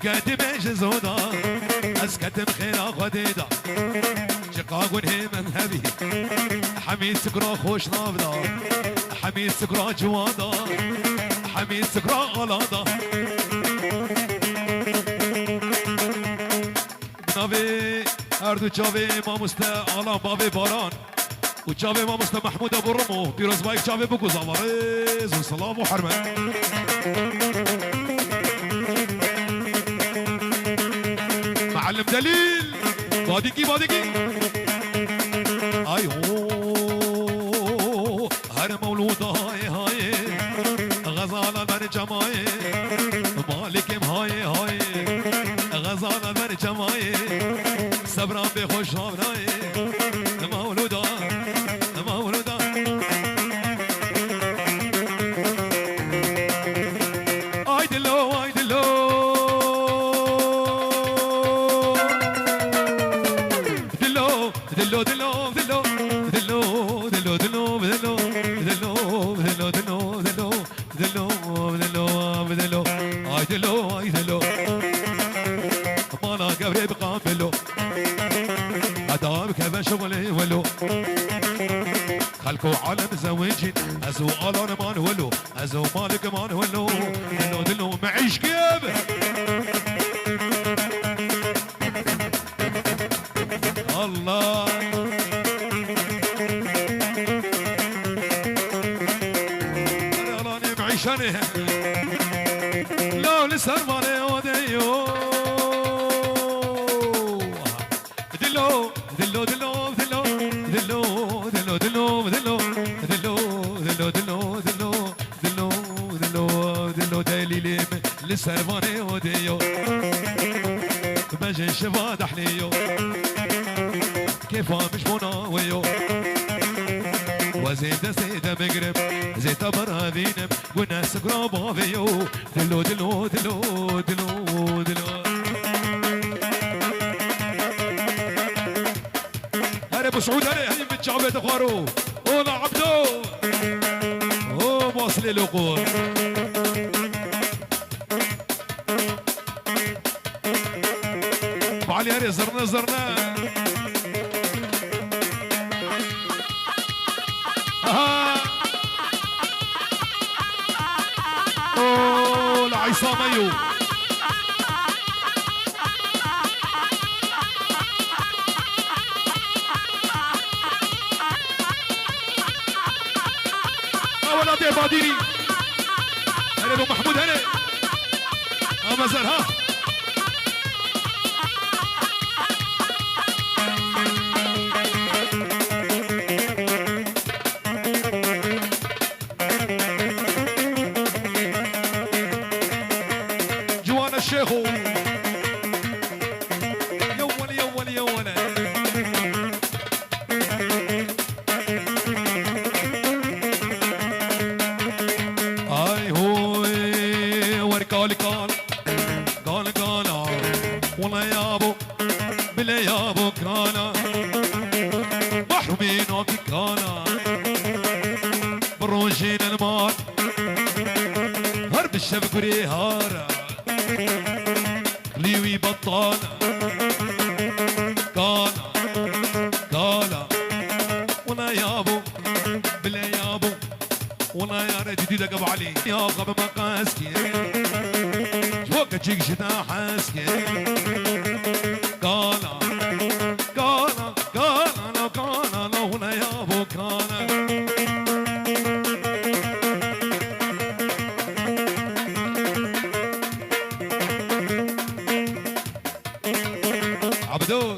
كاتب زودا اسكتم خير خديدا شقاق هم هبي حميد سكرا خوش نابدا حميد سكرا جوادا حميد سكرا غلادا نبي اردو چاوي ماموستا آلام بابي باران و چاوي ماموستا محمود ابو رمو پیروز بايك چاوي بگو زوارز و سلام و حرمت معلم دليل باديكي باديكي اي هو هر مولود هاي غزالة برجماي مالكم هاي غزالة برجماي صبران بخوش هاي مولودا مولودا اي دلو اي دلو دلو دلو دلو دلو دلو دلو دلو دلو دلو دلو دلو دلو دلو دلو اي دلو اي دلو مانا قبري بقابلو ادام كذا شغلي ولو خلكو عالم زوجين ازو الان مان ولو ازو مالك مان ولو دلو دلو معيش كيف الله انا معيشاني لو لسر مالي وديو دلو دلو دلو دلو دلو دلو دلو دلو دلو دلو دلو دلو دلو دلو دلو دليلي لسر مالي وديو مجي شباد حليو كيف مش مناويو وزيد سيد مقرب زيت براذينب والناس قرابا فيو دلو دلو دلو دلو دلو هلا ابو سعود هلا هني بالشعبية اخوارو اولا عبدو هو واصل الوقور وعلي هلا زرنا زرنا اوه لعصام ايوب اول ابي باديري هلا ابو محمود هلا ما زال ها الشيخ يول يول يول اي هوي ورقال قال قال قال ولا يابو بلا يابو كان محرومين وكان بروجين المال هرب الشبك ريهارة ليوي بطانة كانا كانا ولا يابو بلا يابو ولا يا ريت جديدك ابو علي يا غب مقاسكي فوق تشيك شتا حاسكي كانا كانا كانا كانا ولا يابو كانا عبدو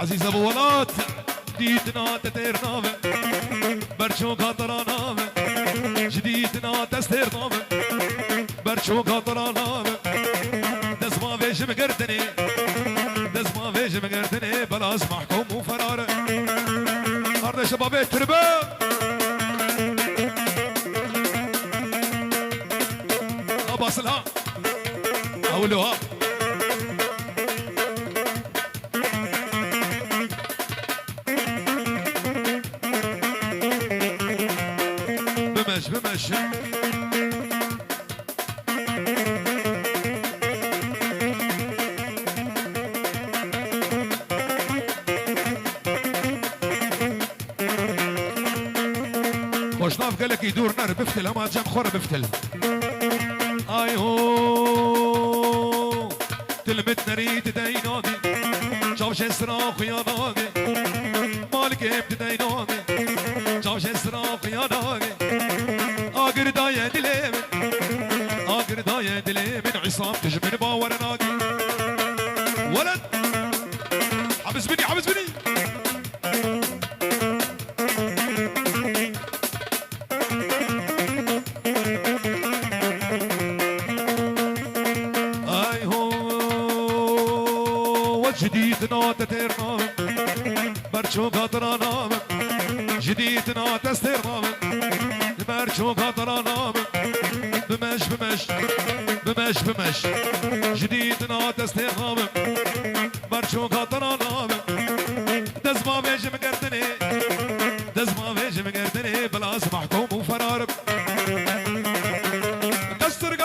عزيز ابو ولات جديدنا تتيرنا برشو خاطرانا جديدنا تستيرنا برشو خاطرانا دزما فيش مقردني دزما فيش مقردني بلا اسمعكم وفرار ارض شباب تربه اباصلها اولوها بمش خوشناف قالك يدور نار بفتل اما جام خور بفتل اي هو تلمت نريد ديناغي جاوش اسراخ يا ناغي مالك ابت ديناغي جاوش اسراخ يا ناغي اقر دايا دلي اقر دايا دلي من عصام تجمن باور ناغي ولد حبس بني حبس بني جديدنا تتيرنا برشو قطرانا جديدنا تستيرنا برشو قطرانا بمش جديدنا تستيرنا برشو قطرانا دزما بيج مقردني دزما بيج مقردني بلا سمحكم وفرار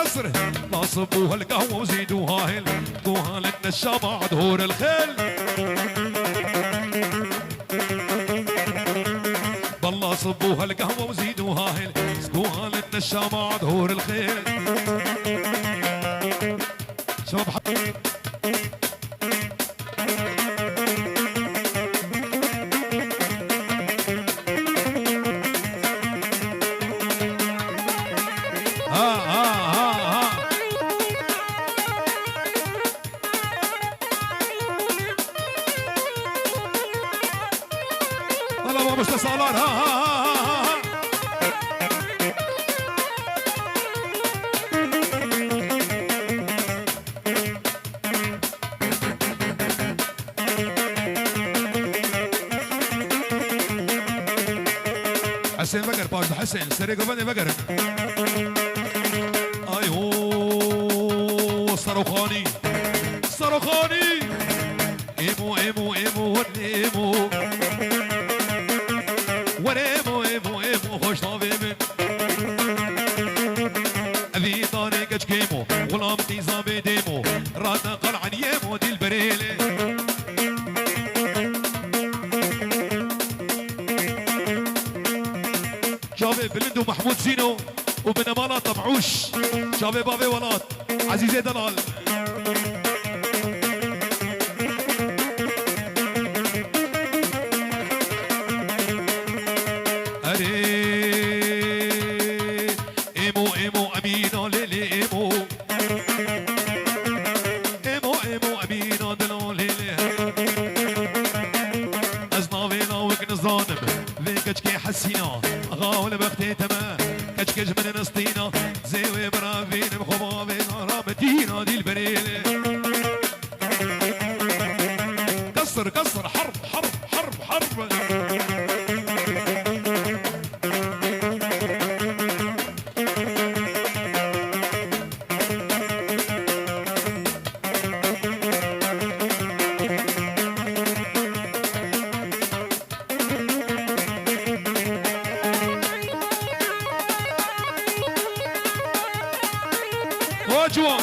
قصر لا صبوها القهوة وزيدوها هيل قوها لنا الشمع دهور الخيل بالله صبوها القهوة وزيدوها هيل سقوها لنا الشمع دهور الخيل شباب مستسالار حسين بقر باش حسين سريق بني بقر اي هو صاروخاني صاروخاني ايمو ايمو ايمو ايمو وريمو ايمو ايمو خوش طابي من ابي طارق اشكيمو غلام تيزابي ديمو رانا قلعن يمو دي البريلي شابي بلندو محمود زينو وبن امانه طمعوش شابي بابي ولات عزيزي دلال حسينا غاول بختي تما كشكش من نسطينا زيوي برافين بخبابين رامتينا دي البريلة كسر كسر حرب حرب حرب حرب جوان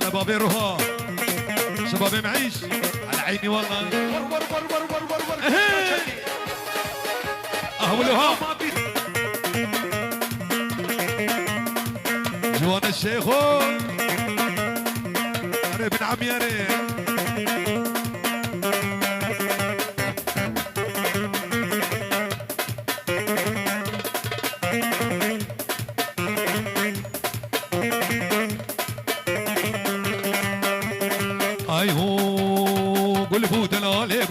انا بابي روها شبابي معيش على عيني والله اهولوها جوان الشيخ ابن عمي يا ريت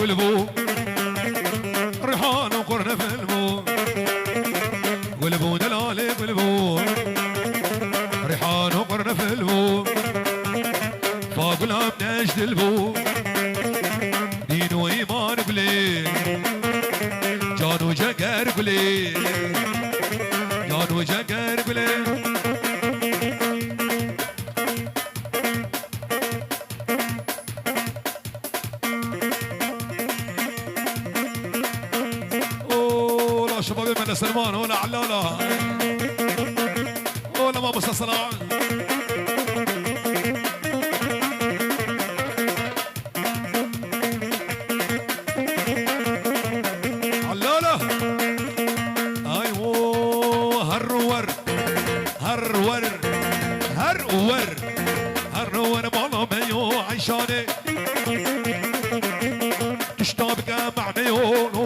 قلبو ريحان وقرن في البو قلبو دلالي قلبو ريحان وقرن في البو فاقلها بنجد البو دين وإيمان قليل جان وجقر قليل جان وجقر قليل شباب من سلمان ولا علاله ولا ما بس صلاة علاله ايوه هرور هرور هرور هرور والله ميو عيشاني تشتابك معنيون